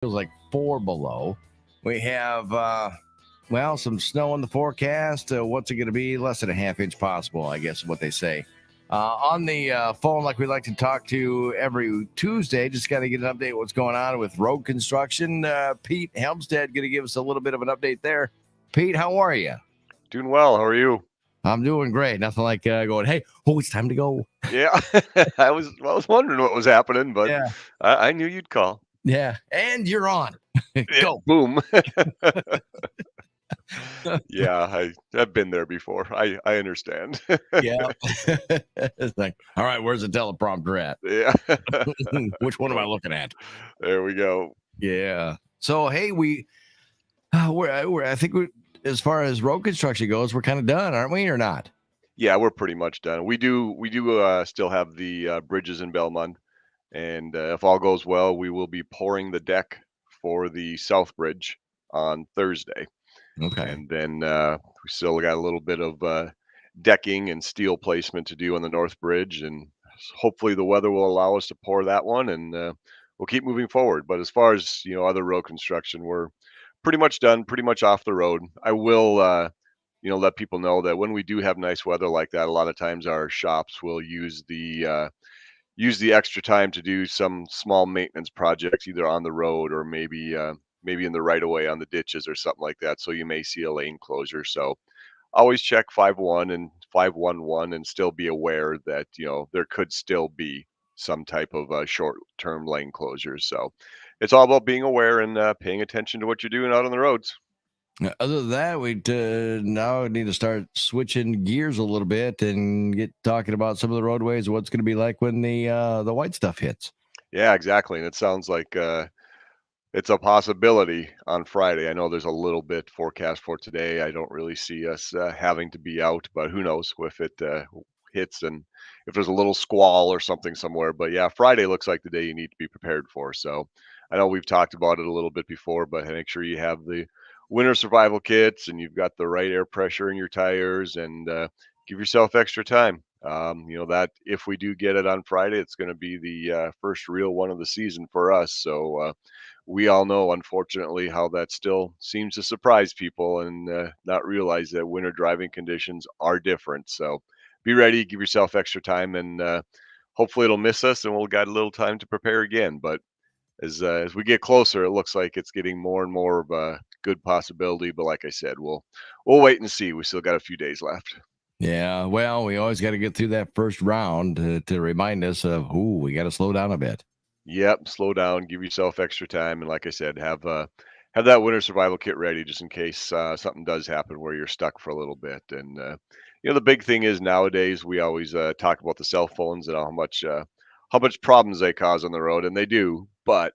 feels like 4 below. We have, some snow in the forecast. What's it going to be? Less than a half inch possible, I guess is what they say. On the phone, like we like to talk to every Tuesday, just got to get an update what's going on with road construction. Pete Helmstead going to give us a little bit of an update there. Pete, how are you? Doing well. How are you? I'm doing great. Nothing like going, hey, it's time to go. Yeah, I was wondering what was happening, but Yeah. I knew you'd call. Yeah. And you're on. Yeah, Go. boom. Yeah, I've been there before. I understand. Yeah. It's like, all right, where's the teleprompter at? Yeah. Which one am I So looking at? there we go. Yeah. So hey, I think as far as road construction goes, we're kind of done, aren't we, or not? Yeah, we're pretty much done. We do still have the bridges in Belmont, and if all goes well, we will be pouring the deck for the South Bridge on Thursday. Okay. And then we still got a little bit of decking and steel placement to do on the North Bridge, and hopefully the weather will allow us to pour that one, and we'll keep moving forward. But as far as other road construction, we're pretty much done, pretty much off the road. I will, let people know that when we do have nice weather like that, a lot of times our shops will use the extra time to do some small maintenance projects, either on the road or maybe in the right of way on the ditches or something like that. So you may see a lane closure. So always check 5-1 and 511 and still be aware that there could still be some type of short-term lane closures. So it's all about being aware and paying attention to what you're doing out on the roads. Other than that, we now need to start switching gears a little bit and get talking about some of the roadways, what's going to be like when the white stuff hits. Yeah, exactly. And it sounds like it's a possibility on Friday. I know there's a little bit forecast for today. I don't really see us having to be out, but who knows if it hits and if there's a little squall or something somewhere. But yeah, Friday looks like the day you need to be prepared for. So I know we've talked about it a little bit before, but make sure you have the winter survival kits and you've got the right air pressure in your tires and give yourself extra time. That if we do get it on Friday, it's going to be the first real one of the season for us. So we all know, unfortunately, how that still seems to surprise people and not realize that winter driving conditions are different. So be ready, give yourself extra time, and hopefully it'll miss us and we'll got a little time to prepare again. But as we get closer, it looks like it's getting more and more of a good possibility. But like I said, we'll wait and see. We still got a few days left. Yeah, well, we always got to get through that first round to remind us of, we got to slow down a bit. Yep, slow down, give yourself extra time, and like I said, have that winter survival kit ready just in case something does happen where you're stuck for a little bit. And the big thing is nowadays we always talk about the cell phones and how much problems they cause on the road, and they do, but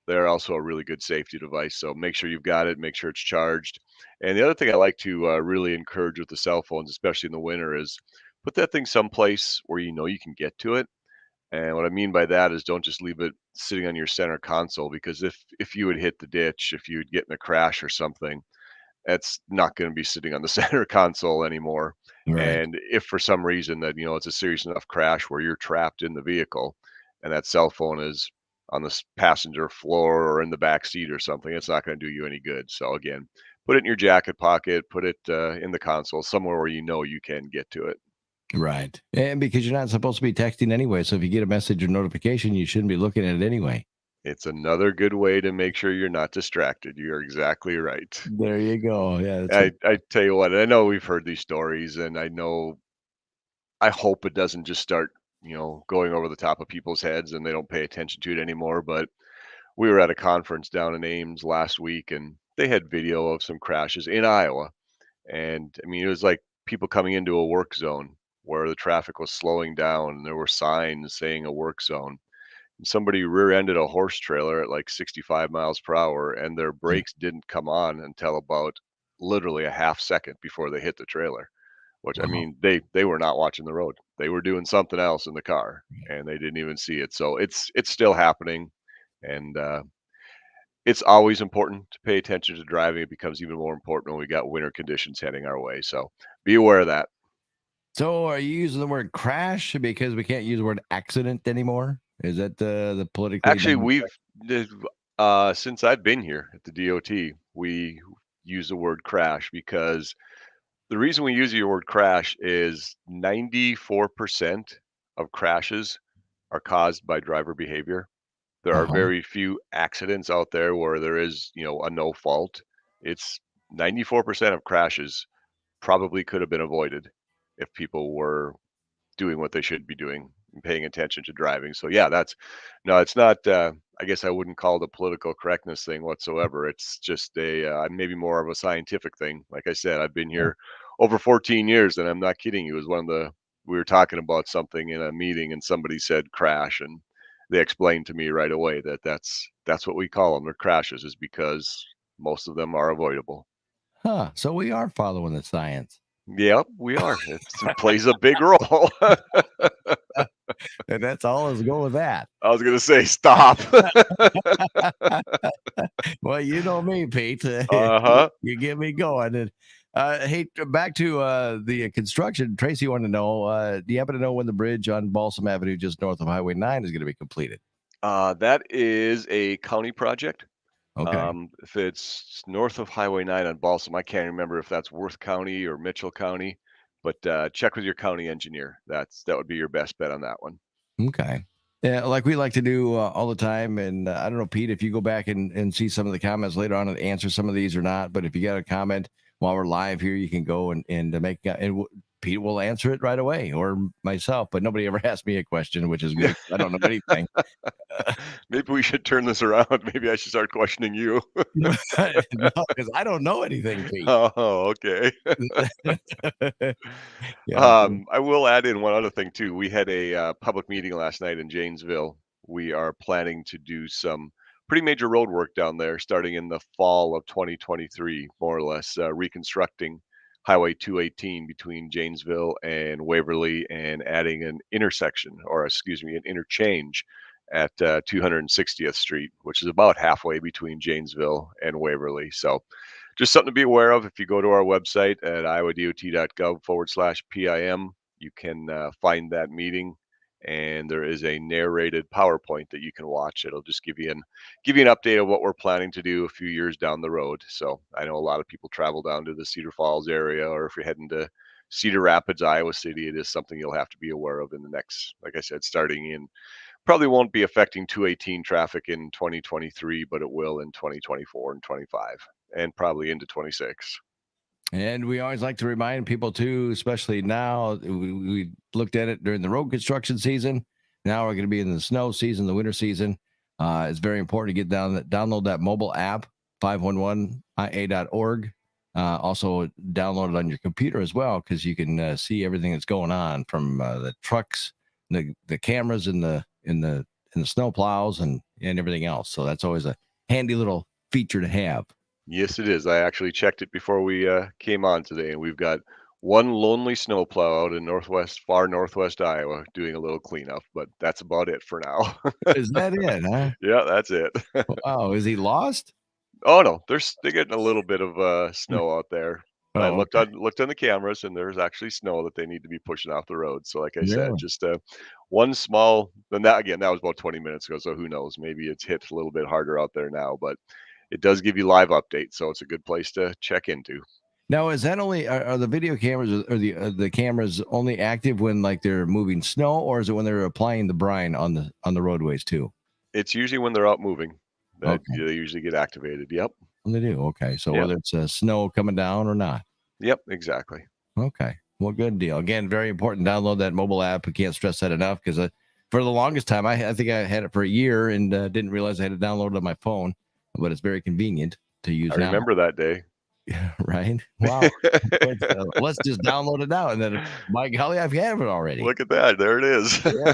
they're also a really good safety device. So make sure you've got it, make sure it's charged. And the other thing I like to really encourage with the cell phones, especially in the winter, is put that thing someplace where you know you can get to it. And what I mean by that is don't just leave it sitting on your center console, because if you would hit the ditch, if you'd get in a crash or something, that's not going to be sitting on the center console anymore. Right. And if for some reason that it's a serious enough crash where you're trapped in the vehicle and that cell phone is on the passenger floor or in the back seat or something, it's not going to do you any good. So again, put it in your jacket pocket, put it in the console somewhere where you know you can get to it. Right. And because you're not supposed to be texting anyway. So if you get a message or notification, you shouldn't be looking at it anyway. It's another good way to make sure you're not distracted. You're exactly right. There you go. Yeah, that's a I tell you what, I know we've heard these stories, and I hope it doesn't just start, going over the top of people's heads and they don't pay attention to it anymore. But we were at a conference down in Ames last week, and they had video of some crashes in Iowa. And I mean, it was like people coming into a work zone where the traffic was slowing down, and there were signs saying a work zone. Somebody rear-ended a horse trailer at like 65 miles per hour, and their brakes didn't come on until about literally a half second before they hit the trailer. Which I wow. mean, they were not watching the road. They were doing something else in the car, and they didn't even see it. So it's still happening, and it's always important to pay attention to driving. It becomes even more important when we got winter conditions heading our way. So be aware of that. So are you using the word crash because we can't use the word accident anymore? Is that the politically Actually, done? we've Since I've been here at the DOT, we use the word crash because the reason we use the word crash is 94% of crashes are caused by driver behavior. There are Uh-huh. very few accidents out there where there is, a no fault. It's 94% of crashes probably could have been avoided if people were doing what they should be doing and paying attention to driving. So yeah, that's no, it's not. I guess I wouldn't call it a political correctness thing whatsoever. It's just a maybe more of a scientific thing. Like I said, I've been Yeah. here over 14 years, and I'm not kidding you. It was one of the we were talking about something in a meeting, and somebody said crash, and they explained to me right away that that's what we call them. They're crashes, is because most of them are avoidable. Huh. So we are following the science. Yep, we are. It plays a big role. And that's all let's go with that. I was gonna say stop. Well, you know me, Pete. Uh-huh. You get me going. And hey, back to the construction. Tracy wanted to know, do you happen to know when the bridge on Balsam Avenue just north of Highway 9 is going to be completed? That is a county project. Okay. If it's north of Highway 9 on Balsam, I can't remember if that's Worth County or Mitchell County, but check with your county engineer. That would be your best bet on that one. Okay. Yeah, like we like to do all the time. And I don't know, Pete, if you go back and see some of the comments later on and answer some of these or not. But if you got a comment while we're live here, you can go and make Pete will answer it right away, or myself. But nobody ever asked me a question, which is good. I don't know anything. Maybe we should turn this around. Maybe I should start questioning you. No, because I don't know anything, Pete. Oh, okay. Yeah. I will add in one other thing too. We had a public meeting last night in Janesville. We are planning to do some pretty major road work down there starting in the fall of 2023, more or less, reconstructing Highway 218 between Janesville and Waverly and adding an intersection, or excuse me, an interchange at 260th Street, which is about halfway between Janesville and Waverly. So just something to be aware of. If you go to our website at iowadot.gov/PIM, you can find that meeting, and there is a narrated PowerPoint that you can watch. It'll just give you an update of what we're planning to do a few years down the road. So I know a lot of people travel down to the Cedar Falls area, or if you're heading to Cedar Rapids, Iowa City, it is something you'll have to be aware of in the next, like I said, starting in probably won't be affecting 218 traffic in 2023, but it will in 2024 and 25 and probably into 26. And we always like to remind people too, especially now, we looked at it during the road construction season. Now we're going to be in the snow season, the winter season. It's very important to download that mobile app, 511ia.org. Also download it on your computer as well, because you can see everything that's going on from the trucks, the cameras in the snow plows and everything else. So that's always a handy little feature to have. Yes, it is. I actually checked it before we came on today, and we've got one lonely snowplow out in far northwest Iowa doing a little cleanup, but that's about it for now. Is that it, huh? Yeah, that's it. Oh, is he lost? Oh no, they're getting a little bit of snow out there. I Oh, looked okay. on the cameras, and there's actually snow that they need to be pushing off the road. So, like I said, Really? just one small. Then that again, that was about 20 minutes ago. So who knows? Maybe it's hit a little bit harder out there now, but it does give you live updates, so it's a good place to check into. Now, is that only are the video cameras or the cameras only active when like they're moving snow, or is it when they're applying the brine on the roadways too? It's usually when they're out moving that Okay, they usually get activated. Yep, well, they do. Okay, so yep, whether it's snow coming down or not. yep, exactly. Okay, well, good deal. Again, very important. Download that mobile app. We can't stress that enough, because for the longest time, I think I had it for a year and didn't realize I had to download it on my phone, but it's very convenient to use I now. remember that day. Right? Wow. Let's just download it now, and then by golly, I've had it already. Look at that. There it is. Yeah.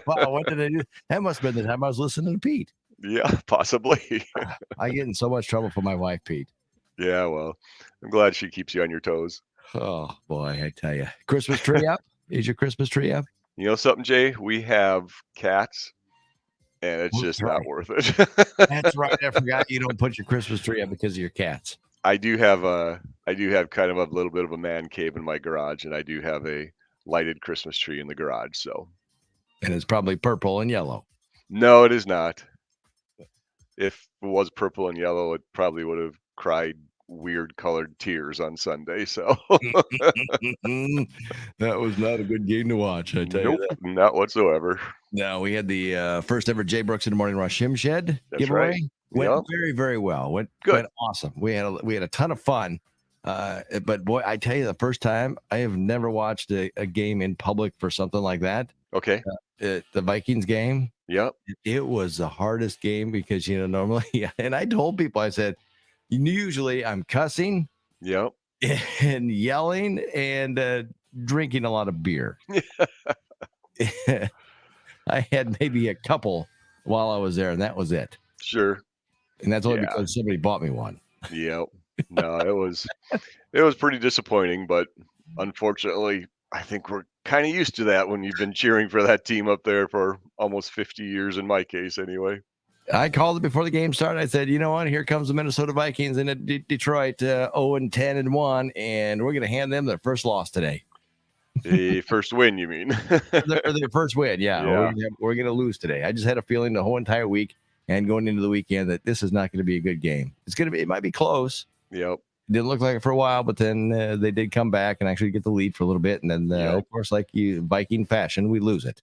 Wow, what did I do? That must have been the time I was listening to Pete. Yeah, possibly. I get in so much trouble for my wife, Pete. Yeah, well, I'm glad she keeps you on your toes. Oh boy, I tell you. Christmas tree up? Is your Christmas tree up? You know something, Jay? We have cats, and it's Oh, just that's not right. worth it. That's right. I forgot you don't put your Christmas tree up because of your cats. I do have kind of a little bit of a man cave in my garage, and I do have a lighted Christmas tree in the garage. So And it's probably purple and yellow. no, it is not. if it was purple and yellow, it probably would have cried weird colored tears on Sunday. So That was not a good game to watch, I tell you nope, that. not whatsoever. No, we had the first ever Jay Brooks in the Morning Rush Him Shed That's right. giveaway. Went Yep. very, very well. Went Good. awesome. We had a ton of fun. But boy, I tell you, the first time I have never watched a game in public for something like that. Okay. The Vikings game. Yep. It was the hardest game because normally, and I told people, I said, usually I'm cussing Yep. and yelling and drinking a lot of beer. I had maybe a couple while I was there, and that was it. Sure. And that's only Yeah. because somebody bought me one. Yep. No, it was pretty disappointing, but unfortunately, I think we're kind of used to that when you've been cheering for that team up there for almost 50 years in my case anyway. I called it before the game started. I said, you know what? Here comes the Minnesota Vikings in Detroit, 0-10-1, and we're going to hand them their first loss today. The first win, you mean? their first win, yeah. Yeah. We're going to lose today. I just had a feeling the whole entire week and going into the weekend that this is not going to be a good game. It might be close. Yep. It didn't look like it for a while, but then they did come back and actually get the lead for a little bit. And then, Yep. of course, like Viking fashion, we lose it.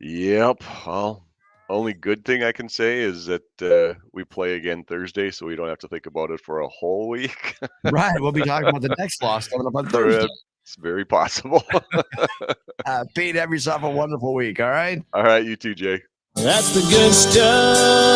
Yep. Well, only good thing I can say is that we play again Thursday, so we don't have to think about it for a whole week. Right. We'll be talking about the next loss coming up on Thursday. It's very possible. Pete, have yourself a wonderful week. All right. All right, you too, Jay. That's the good stuff.